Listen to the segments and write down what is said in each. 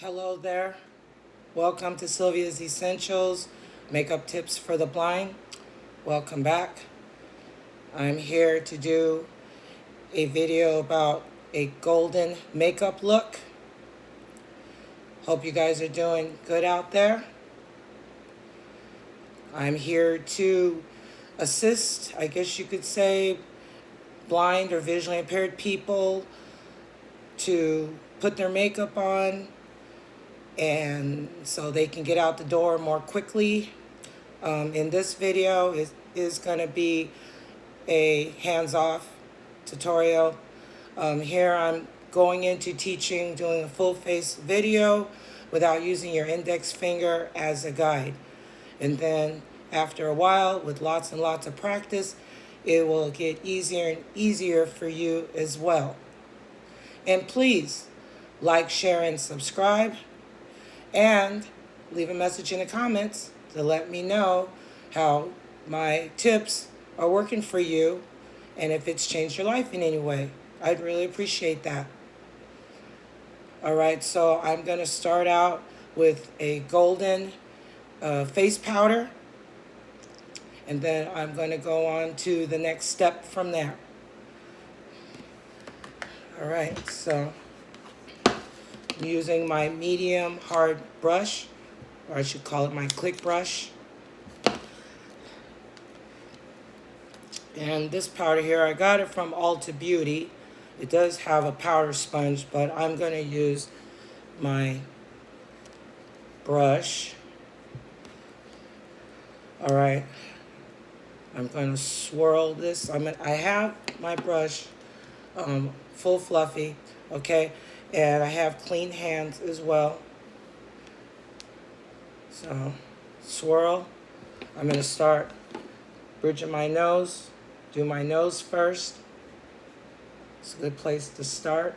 Hello there. Welcome to Sylvia's Essentials Makeup Tips for the Blind. Welcome back. I'm here to do a video about a golden makeup look. Hope you guys are doing good out there. I'm here to assist, I guess you could say, blind or visually impaired people to put their makeup on and so they can get out the door more quickly. In this video, it is going to be a hands-off tutorial. Here I'm going into teaching, doing a full face video without using your index finger as a guide. And then after a while, with lots and lots of practice, it will get easier and easier for you as well. And please like, share, and subscribe. And leave a message in the comments to let me know how my tips are working for you and if it's changed your life in any way. I'd really appreciate that. All right, so I'm going to start out with a golden face powder. And then I'm going to go on to the next step from there. All right, so I'm using my medium hard brush, or I should call it my click brush. And this powder here, I got it from Ulta Beauty. It does have a powder sponge, but I'm going to use my brush. All right, I'm going to swirl this. I have my brush full fluffy, okay? And I have clean hands as well. So, swirl. I'm going to start bridging my nose. Do my nose first. It's a good place to start.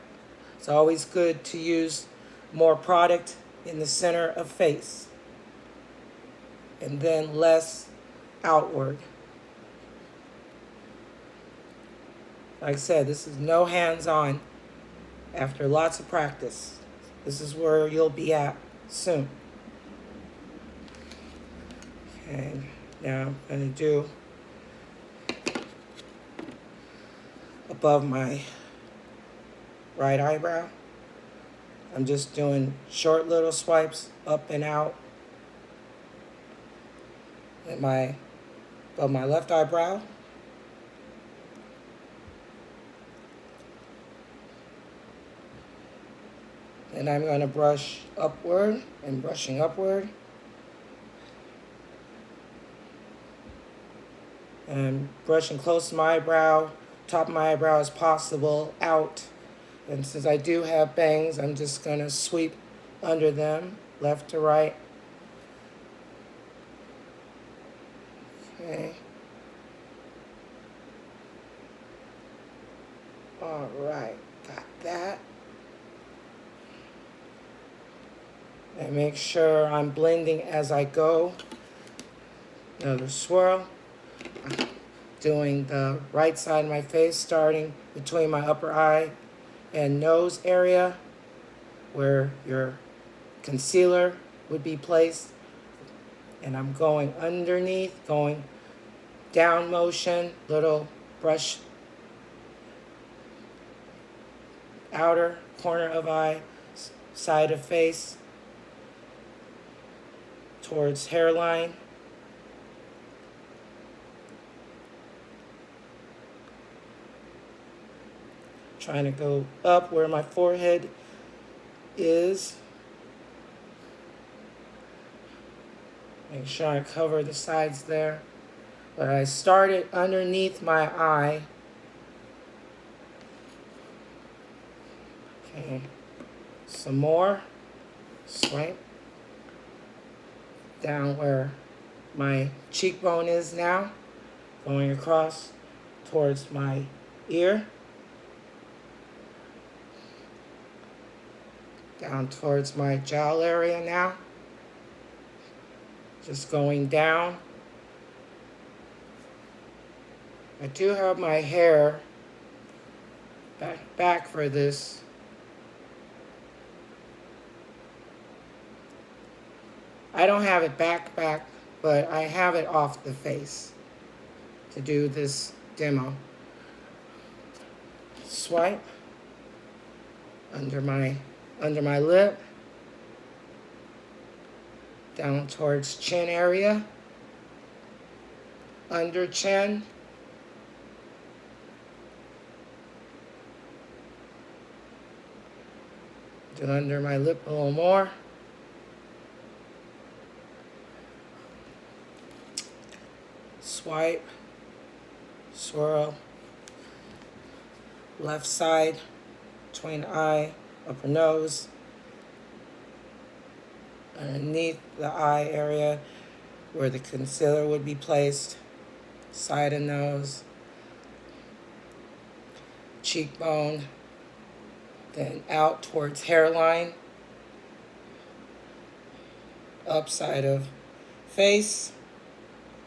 It's always good to use more product in the center of face. And then less outward. Like I said, this is no hands-on. After lots of practice, this is where you'll be at soon. Okay, now I'm going to do above my right eyebrow. I'm just doing short little swipes up and out at above my left eyebrow. And I'm going to brush upward and brushing upward. And brushing close to my eyebrow, top of my eyebrow as possible, out. And since I do have bangs, I'm just going to sweep under them, left to right. Okay. All right, got that. And make sure I'm blending as I go. Another swirl. Doing the right side of my face, starting between my upper eye and nose area where your concealer would be placed. And I'm going underneath, going down motion, little brush, outer corner of eye, side of face, towards hairline. Trying to go up where my forehead is. Make sure I cover the sides there. But I started underneath my eye. Okay, some more. Swipe down where my cheekbone is now, going across towards my ear, down towards my jowl area now, just going down. I do have my hair back for this I don't have it back, but I have it off the face to do this demo. Swipe under my lip, down towards chin area, under chin, do under my lip a little more. Swipe, swirl, left side, between eye, upper nose, underneath the eye area where the concealer would be placed, side of nose, cheekbone, then out towards hairline, upside of face,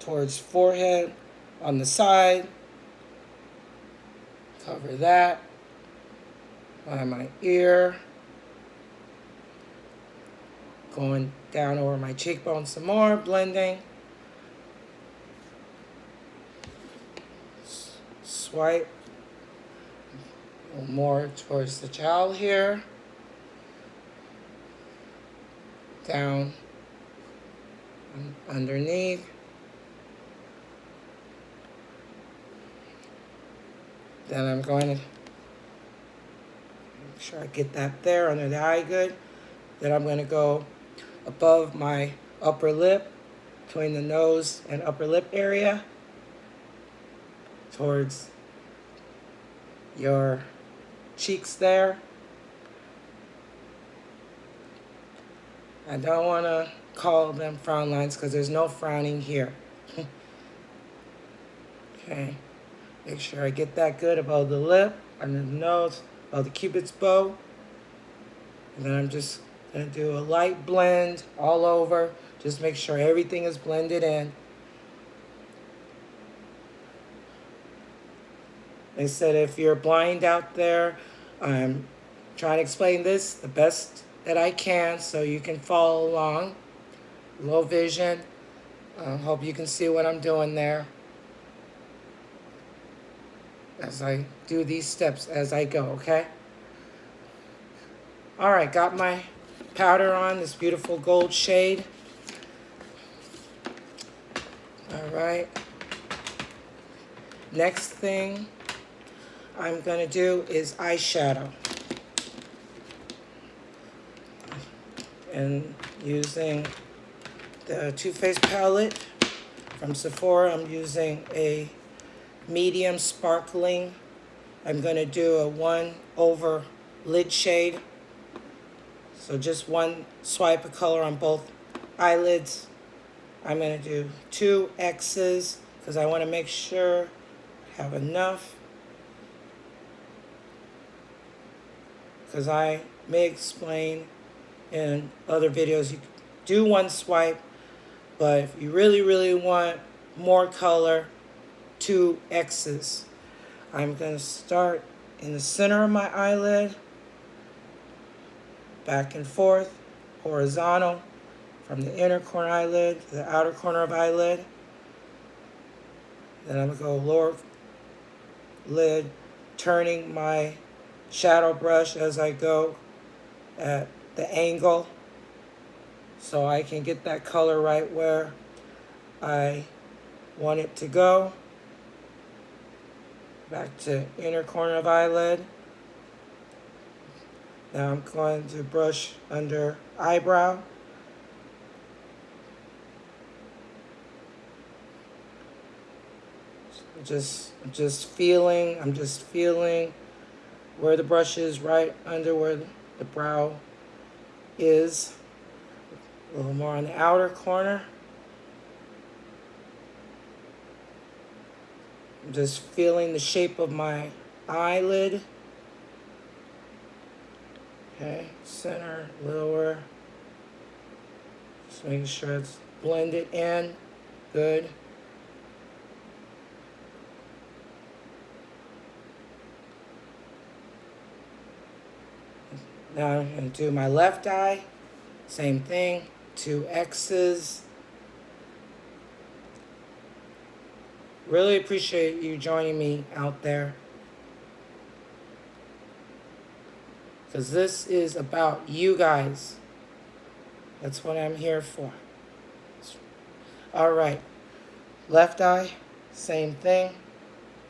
towards forehead, on the side, cover that, by my ear, going down over my cheekbone some more, blending, swipe, a little more towards the jowl here, down underneath, then I'm going to make sure I get that there under the eye good. Then I'm going to go above my upper lip, between the nose and upper lip area, towards your cheeks there. I don't want to call them frown lines because there's no frowning here. Okay. Make sure I get that good above the lip, under the nose, above the cupid's bow. And then I'm just going to do a light blend all over. Just make sure everything is blended in. They said if you're blind out there, I'm trying to explain this the best that I can so you can follow along. Low vision. Hope you can see what I'm doing there as I do these steps as I go, okay? All right, got my powder on, this beautiful gold shade. All right. Next thing I'm going to do is eyeshadow. And using the Too Faced palette from Sephora, I'm using a medium sparkling. I'm going to do a 1 over lid shade. So just one swipe of color on both eyelids. I'm going to do 2 X's because I want to make sure I have enough. Because I may explain in other videos, you do 1 swipe, but if you really, really want more color, 2 X's. I'm going to start in the center of my eyelid, back and forth, horizontal, from the inner corner eyelid to the outer corner of eyelid. Then I'm going to go lower lid, turning my shadow brush as I go at the angle so I can get that color right where I want it to go. Back to inner corner of eyelid. Now I'm going to brush under eyebrow. I'm just feeling where the brush is, right under where the brow is. A little more on the outer corner. I'm just feeling the shape of my eyelid. Okay, center, lower. Just making sure it's blended in. Good. Now I'm going to do my left eye. Same thing. to X's. Really appreciate you joining me out there, because this is about you guys. That's what I'm here for. All right, left eye, same thing.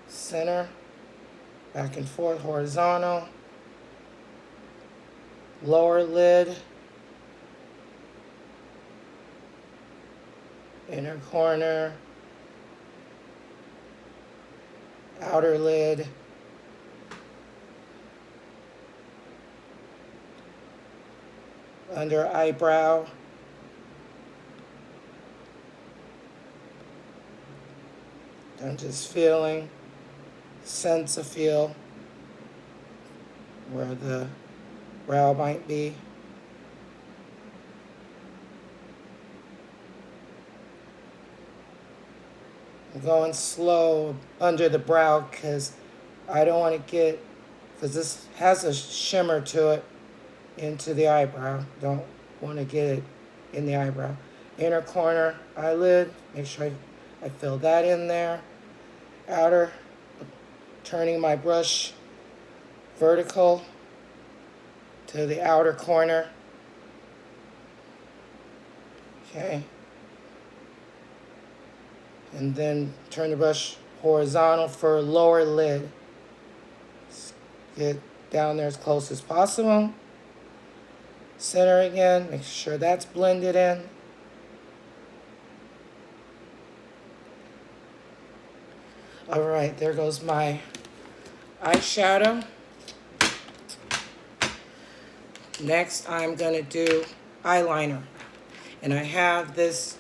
Center, back and forth, horizontal. Lower lid, inner corner, outer lid, under eyebrow, I'm just feeling, sense a feel where the brow might be. I'm going slow under the brow because I don't want to get, because this has a shimmer to it, into the eyebrow. Don't want to get it in the eyebrow. Inner corner eyelid, make sure I fill that in there. Outer, turning my brush vertical to the outer corner. Okay. And then turn the brush horizontal for lower lid. Just get down there as close as possible. Center again, make sure that's blended in. All right, there goes my eyeshadow. Next, I'm gonna do eyeliner. And I have this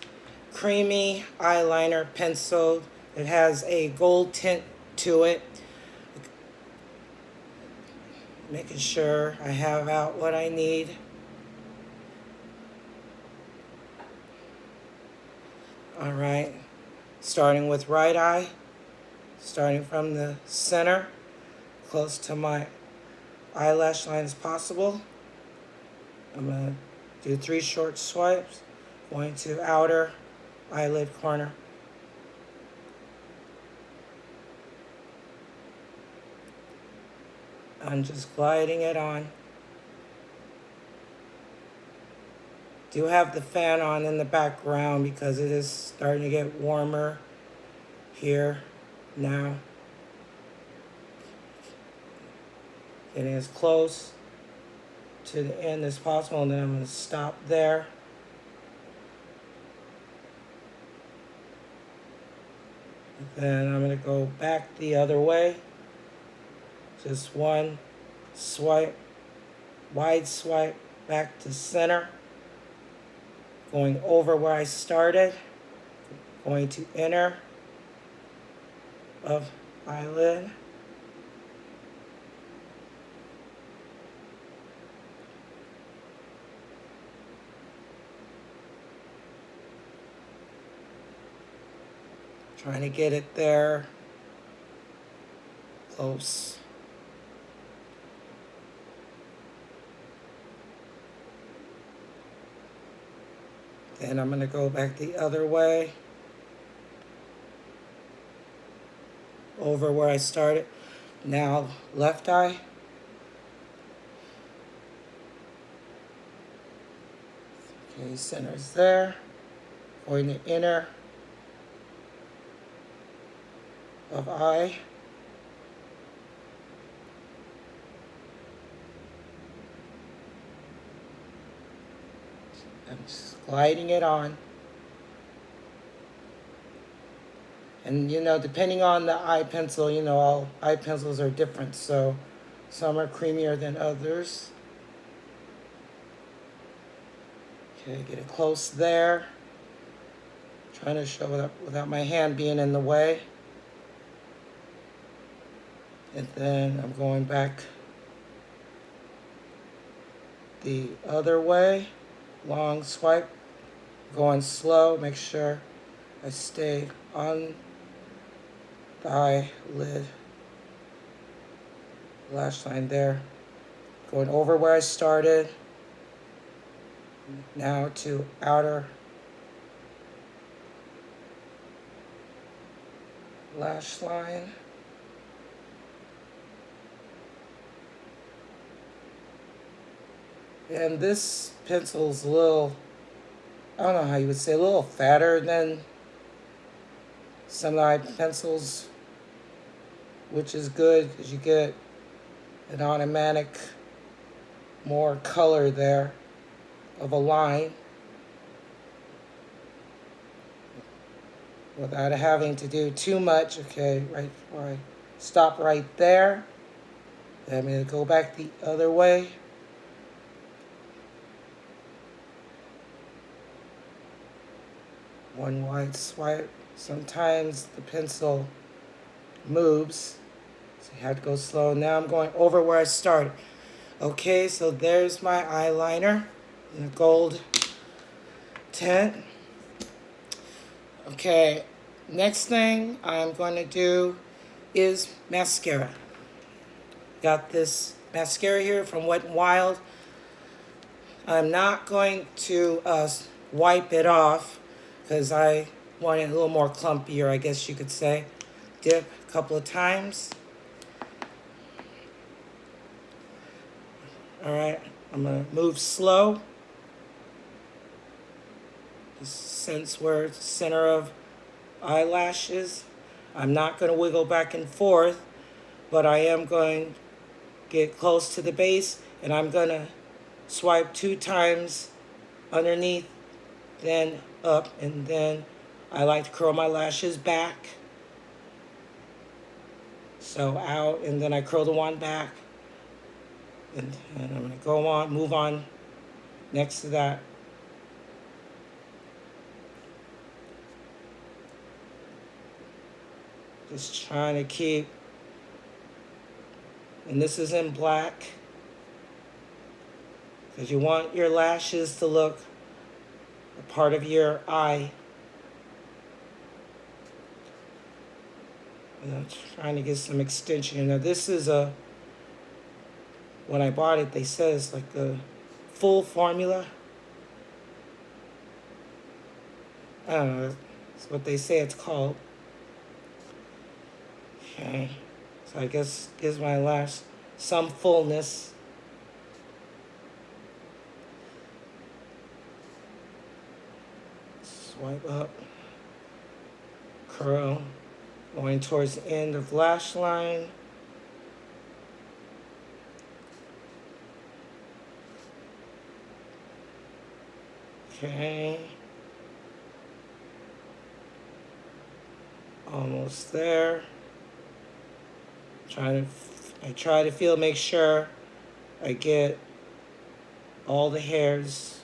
creamy eyeliner pencil. It has a gold tint to it. Making sure I have out what I need. All right, starting with right eye, starting from the center, close to my eyelash line as possible. I'm gonna do 3 short swipes, going to outer eyelid corner. I'm just gliding it on. Do have the fan on in the background because it is starting to get warmer here now. Getting as close to the end as possible, and then I'm going to stop there. Then I'm going to go back the other way. Just one swipe, wide swipe back to center. Going over where I started. Going to inner of eyelid. Trying to get it there close. Then I'm going to go back the other way, over where I started. Now left eye. Okay, center's there. Going to inner of eye. I'm just gliding it on. And depending on the eye pencil, all eye pencils are different, so some are creamier than others. Okay, get it close there. Trying to show without my hand being in the way. And then I'm going back the other way. Long swipe, going slow, make sure I stay on the eyelid, lash line there. Going over where I started. Now to outer lash line. And this pencil's a little, I don't know how you would say, a little fatter than some of the eye pencils, which is good because you get an automatic more color there of a line without having to do too much. Okay, right before I stop right there. Then I'm going to go back the other way. One wide swipe. Sometimes the pencil moves, so you have to go slow. Now I'm going over where I started. Okay, so there's my eyeliner in a gold tint. Okay, next thing I'm going to do is mascara. Got this mascara here from Wet n Wild. I'm not going to wipe it off because I want it a little more clumpier, I guess you could say. Dip a couple of times. All right, I'm going to move slow. Since we're center of eyelashes, I'm not going to wiggle back and forth, but I am going to get close to the base, and I'm going to swipe 2 times underneath, then up, and then I like to curl my lashes back. So out, and then I curl the one back, and I'm going to go on, move on next to that. Just trying to keep, and this is in black, because you want your lashes to look a part of your eye. And I'm trying to get some extension. Now this is when I bought it, they said it's like a full formula. I don't know, that's what they say it's called. Okay, so I guess gives my lash some fullness. Swipe up, curl, going towards the end of lash line. Okay, almost there. I try to feel, make sure I get all the hairs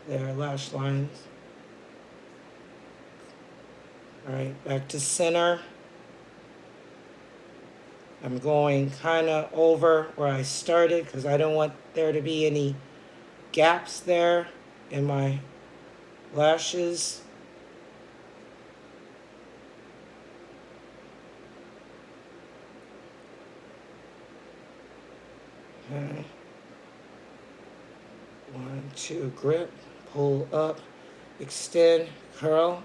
there, lash lines. All right, back to center. I'm going kind of over where I started because I don't want there to be any gaps there in my lashes. Okay. 1, 2, grip, pull up, extend, curl.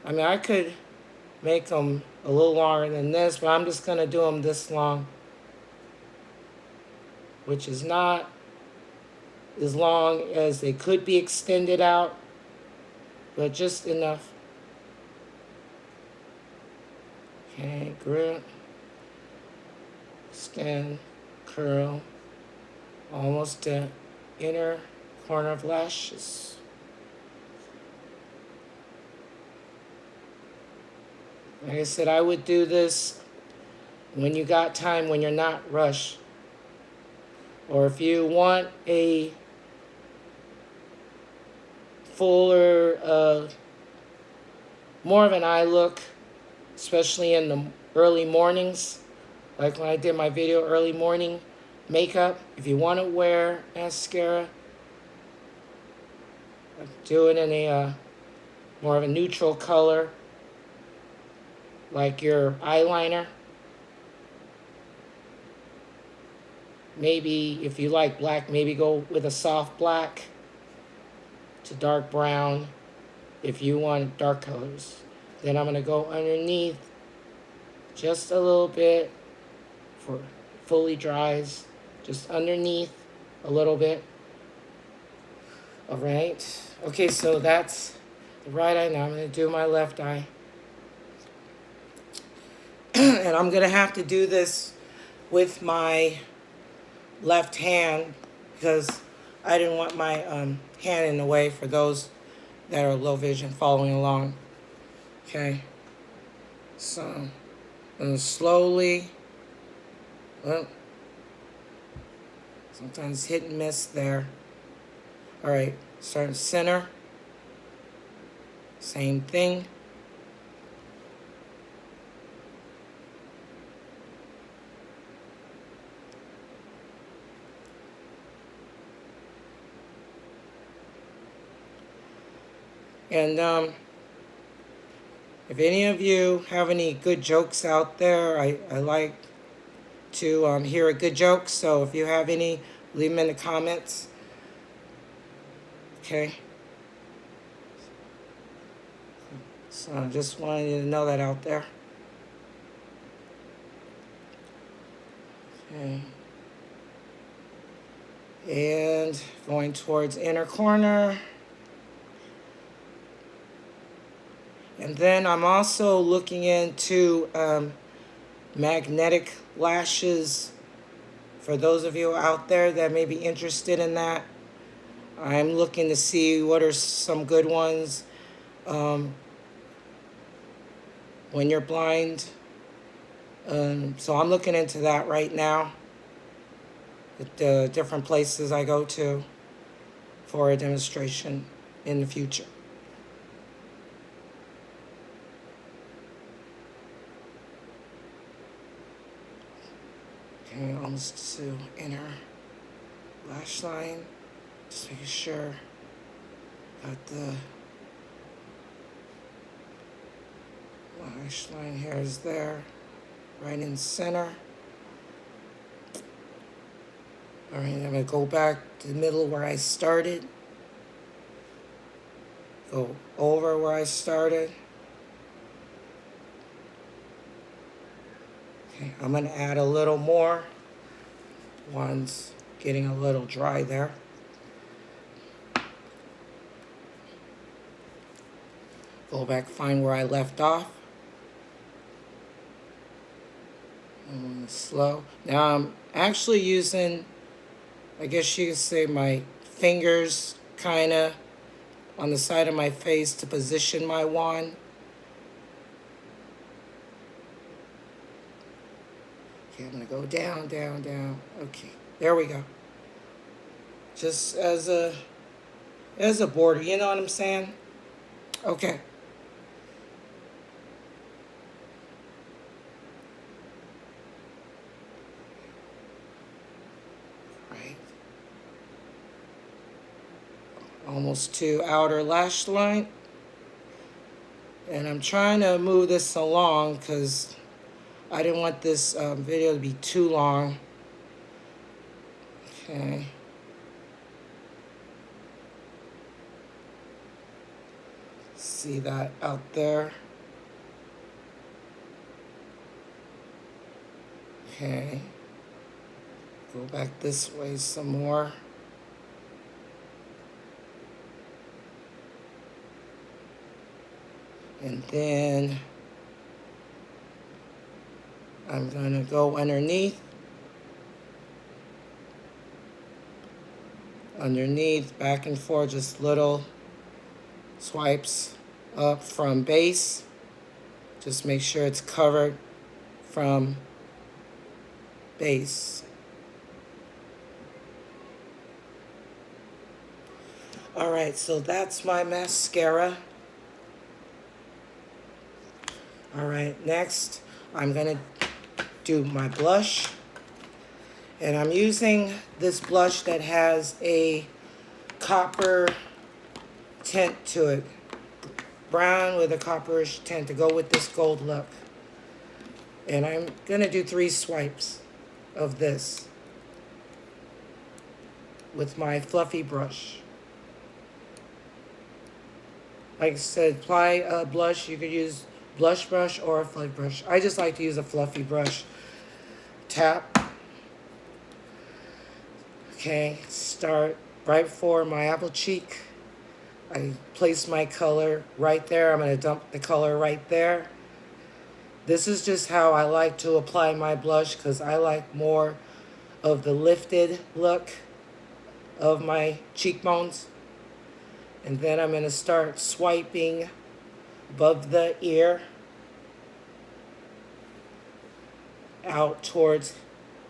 I mean, I could make them a little longer than this, but I'm just going to do them this long, which is not as long as they could be extended out, but just enough. Okay, grip, extend, curl, almost the inner corner of lashes. Like I said, I would do this when you got time, when you're not rushed. Or if you want a fuller, more of an eye look, especially in the early mornings, like when I did my video early morning makeup. If you want to wear mascara, do it in a more of a neutral color, like your eyeliner. maybe if you like black, maybe go with a soft black to dark brown if you want dark colors. Then I'm going to go underneath just a little bit for fully dries, just underneath a little bit. All right. Okay, so that's the right eye. Now I'm going to do my left eye. And I'm going to have to do this with my left hand because I didn't want my hand in the way for those that are low vision following along. Okay. So I'm going to slowly, well, sometimes hit and miss there. All right, start center. Same thing. And if any of you have any good jokes out there, I like to hear a good joke. So if you have any, leave them in the comments. Okay. So I just wanted you to know that out there. Okay. And going towards inner corner. And then I'm also looking into magnetic lashes. For those of you out there that may be interested in that, I'm looking to see what are some good ones when you're blind. So I'm looking into that right now at the different places I go to for a demonstration in the future. Okay, almost to inner lash line. Just making sure got the lash line here is there, right in center. All right, I'm gonna go back to the middle where I started. Go over where I started. Okay, I'm gonna add a little more. One's getting a little dry there. Go back, find where I left off. And slow. Now I'm actually using, I guess you could say, my fingers kind of on the side of my face to position my wand. Okay, I'm gonna go down, down, down. Okay, there we go. Just as a border, you know what I'm saying? Okay. Right. Almost to outer lash line. And I'm trying to move this along because I didn't want this video to be too long. Okay. See that out there? Okay. Go back this way some more. And then I'm gonna go underneath, back and forth, just little swipes up from base. Just make sure it's covered from base. All right, so that's my mascara. All right, next I'm gonna do my blush. And I'm using this blush that has a copper tint to it. Brown with a copperish tint to go with this gold look. And I'm gonna do 3 swipes of this. with my fluffy brush. Like I said, apply a blush. You could use blush brush or a fluffy brush. I just like to use a fluffy brush. Tap. Okay, start right before my apple cheek. I place my color right there. I'm going to dump the color right there. This is just how I like to apply my blush because I like more of the lifted look of my cheekbones. And then I'm going to start swiping above the ear out towards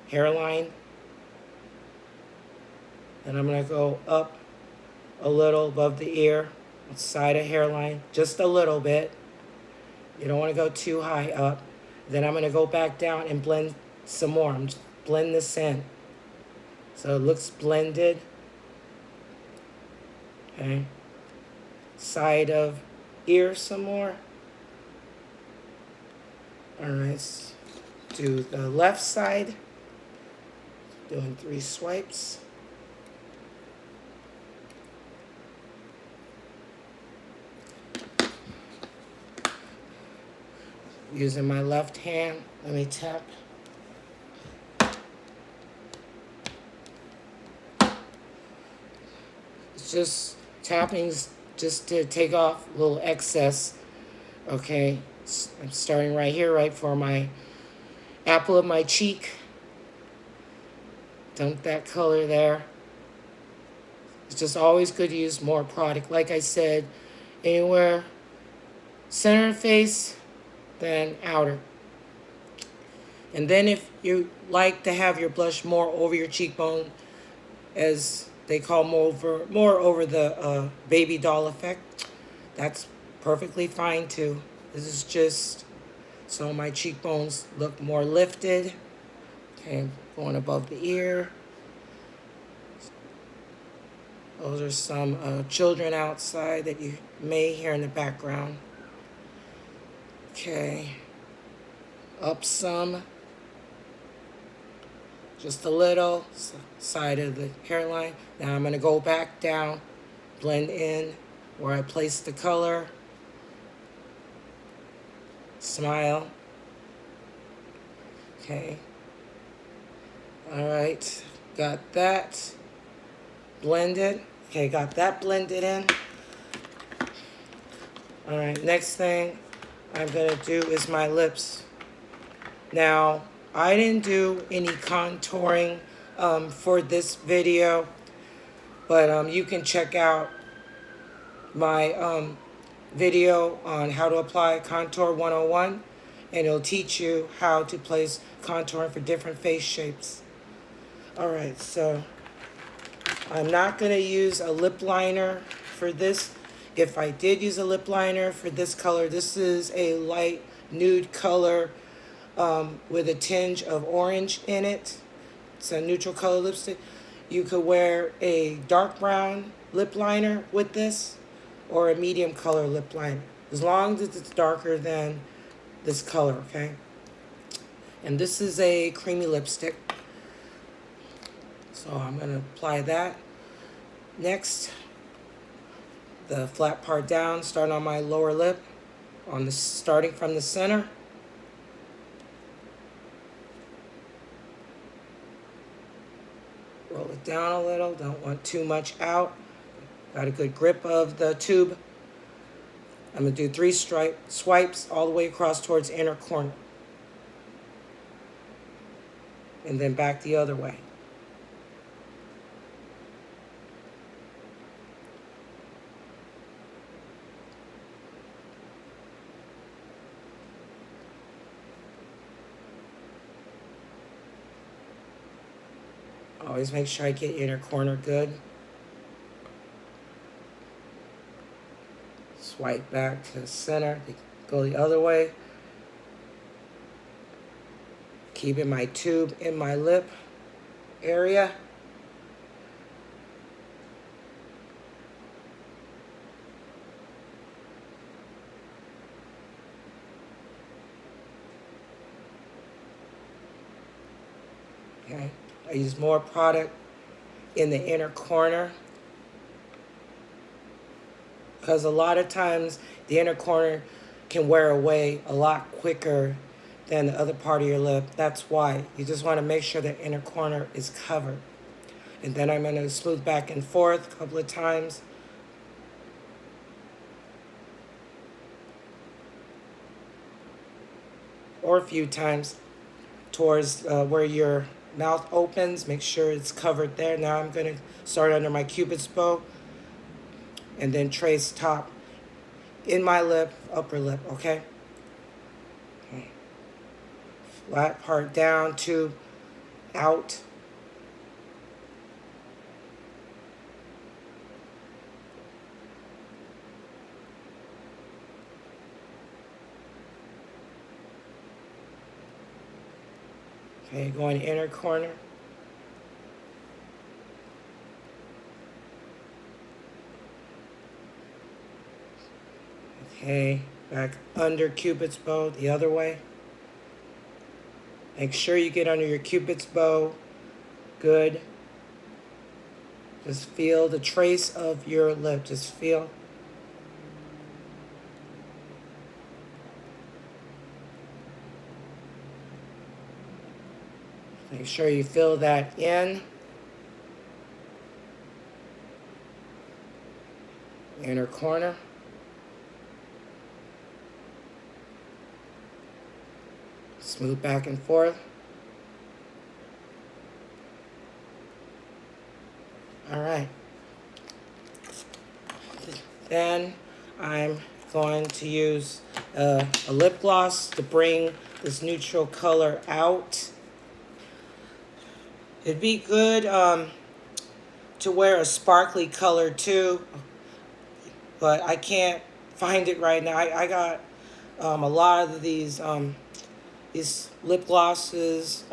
hairline. And I'm going to go up a little above the ear, side of hairline, just a little bit. You don't want to go too high up. Then I'm going to go back down and blend some more. I'm just blend this in so it looks blended. Okay. Side of ear some more. All right, let's do the left side. Doing 3 swipes. Using my left hand, let me tap. It's just tappings just to take off a little excess. Okay, I'm starting right here, right for my apple of my cheek. Dump that color there. It's just always good to use more product. Like I said, anywhere center of face, then outer. And then if you like to have your blush more over your cheekbone, as they call more over the baby doll effect, that's perfectly fine too. This is just so my cheekbones look more lifted. Okay, going above the ear. Those are some children outside that you may hear in the background. Okay, up some, just a little, side of the hairline. Now I'm going to go back down, blend in where I placed the color, smile. Okay, all right, got that blended. Okay, got that blended in. All right, next thing I'm going to do is my lips. Now, I didn't do any contouring for this video, but you can check out my video on how to apply Contour 101, and it'll teach you how to place contouring for different face shapes. All right, so I'm not going to use a lip liner for this. If I did use a lip liner for this color, this is a light nude color with a tinge of orange in it. It's a neutral color lipstick. You could wear a dark brown lip liner with this or a medium color lip liner, as long as it's darker than this color, okay? And this is a creamy lipstick. So I'm going to apply that. Next, the flat part down, starting on my lower lip, starting from the center. Roll it down a little, don't want too much out. Got a good grip of the tube. I'm going to do 3 swipes all the way across towards the inner corner. And then back the other way. Always make sure I get inner corner good. Swipe back to the center, go the other way. Keeping my tube in my lip area. Okay, I use more product in the inner corner, because a lot of times the inner corner can wear away a lot quicker than the other part of your lip. That's why you just want to make sure the inner corner is covered. And then I'm going to smooth back and forth a couple of times. Or a few times towards where your mouth opens. Make sure it's covered there. Now I'm going to start under my Cupid's bow and then trace top in my lip, upper lip, okay? Flat part down to out. Okay, going inner corner. Okay, back under Cupid's bow the other way. Make sure you get under your Cupid's bow. Good. Just feel the trace of your lip. Just feel. Make sure you fill that in. Inner corner. Smooth back and forth. All right. Then I'm going to use a lip gloss to bring this neutral color out. It'd be good to wear a sparkly color too, but I can't find it right now. I got a lot of these lip glosses.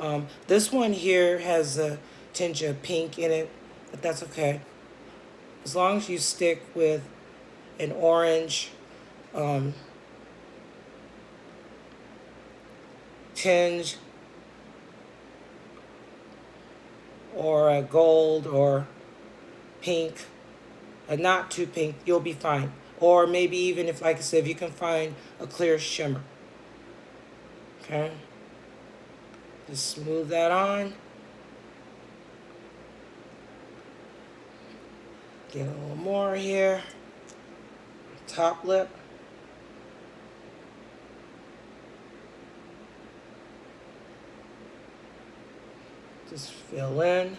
This one here has a tinge of pink in it, but that's okay. As long as you stick with an orange tinge or a gold or pink, not too pink, you'll be fine. Or maybe even if, like I said, if you can find a clear shimmer. Okay, just smooth that on. Get a little more here. Top lip. Just fill in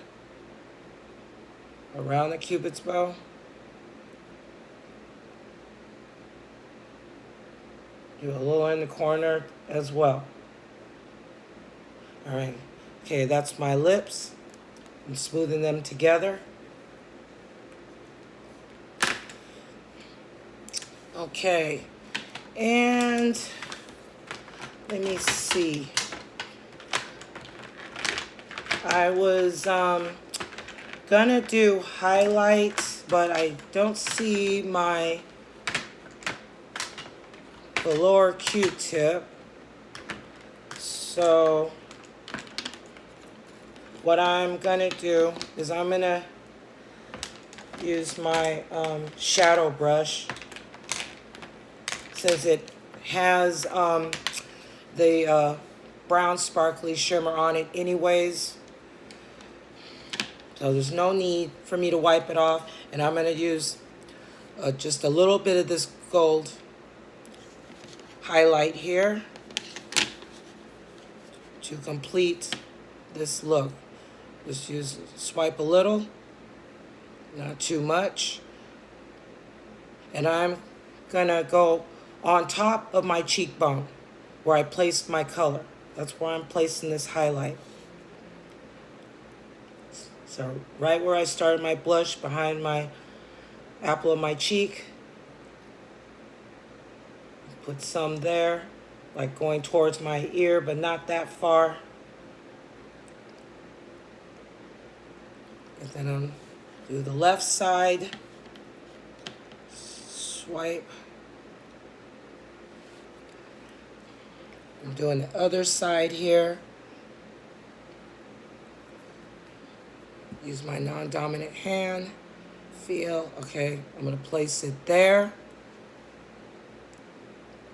around the Cupid's bow. Do a little in the corner as well. All right. Okay, that's my lips. I'm smoothing them together. Okay, and let me see. I was gonna do highlights, but I don't see my velour Q-tip. So what I'm gonna do is I'm gonna use my shadow brush, since it has the brown sparkly shimmer on it anyways. So there's no need for me to wipe it off. And I'm going to use just a little bit of this gold highlight here to complete this look. Just swipe a little, not too much. And I'm going to go on top of my cheekbone where I placed my color. That's where I'm placing this highlight. So right where I started my blush, behind my apple of my cheek. Put some there, like going towards my ear, but not that far. And then I'll do the left side. Swipe. I'm doing the other side here. Use my non-dominant hand. Feel, okay, I'm going to place it there.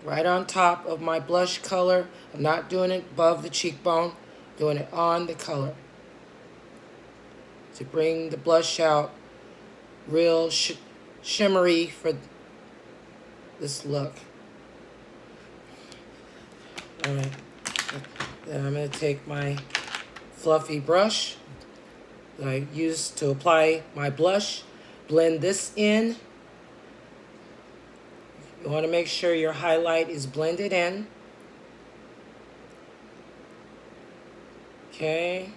Right on top of my blush color. I'm not doing it above the cheekbone. Doing it on the color. To bring the blush out real shimmery for this look. Alright. Then I'm going to take my fluffy brush that I used to apply my blush. Blend this in. You want to make sure your highlight is blended in. Okay.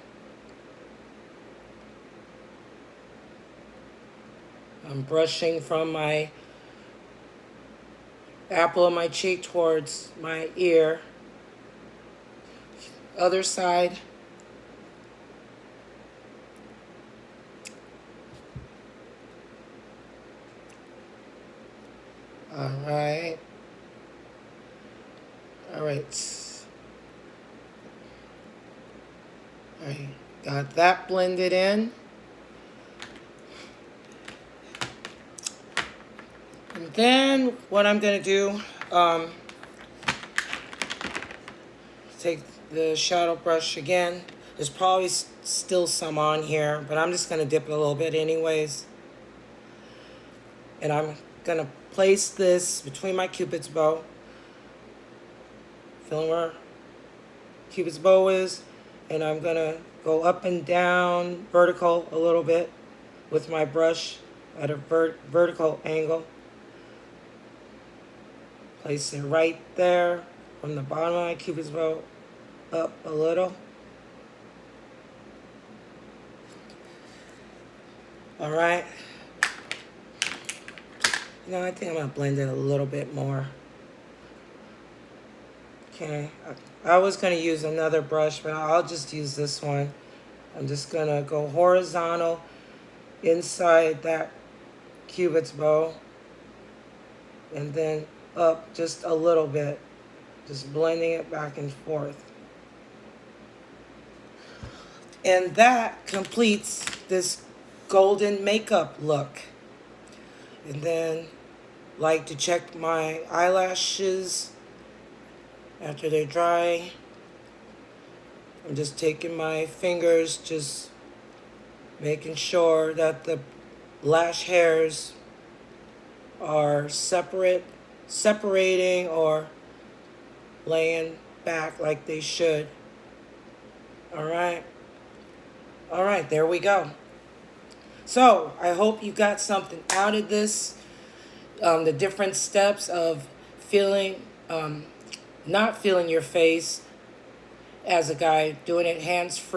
I'm brushing from my apple of my cheek towards my ear. Other side. All right. All right. All right. Got that blended in. And then what I'm going to do, take the shadow brush again. There's probably still some on here, but I'm just going to dip it a little bit anyways. And I'm going to place this between my Cupid's bow. Feeling where Cupid's bow is. And I'm going to go up and down vertical a little bit with my brush at a vertical angle. Place it right there from the bottom of my Cupid's bow up a little. All right. You know, I think I'm going to blend it a little bit more. Okay. I was going to use another brush, but I'll just use this one. I'm just going to go horizontal inside that Cupid's bow. And then up just a little bit. Just blending it back and forth. And that completes this golden makeup look. And then like to check my eyelashes after they dry. I'm just taking my fingers, just making sure that the lash hairs are separating or laying back like they should. All right. All right, there we go. So I hope you got something out of this. The different steps of feeling, not feeling your face as a guy, doing it hands-free.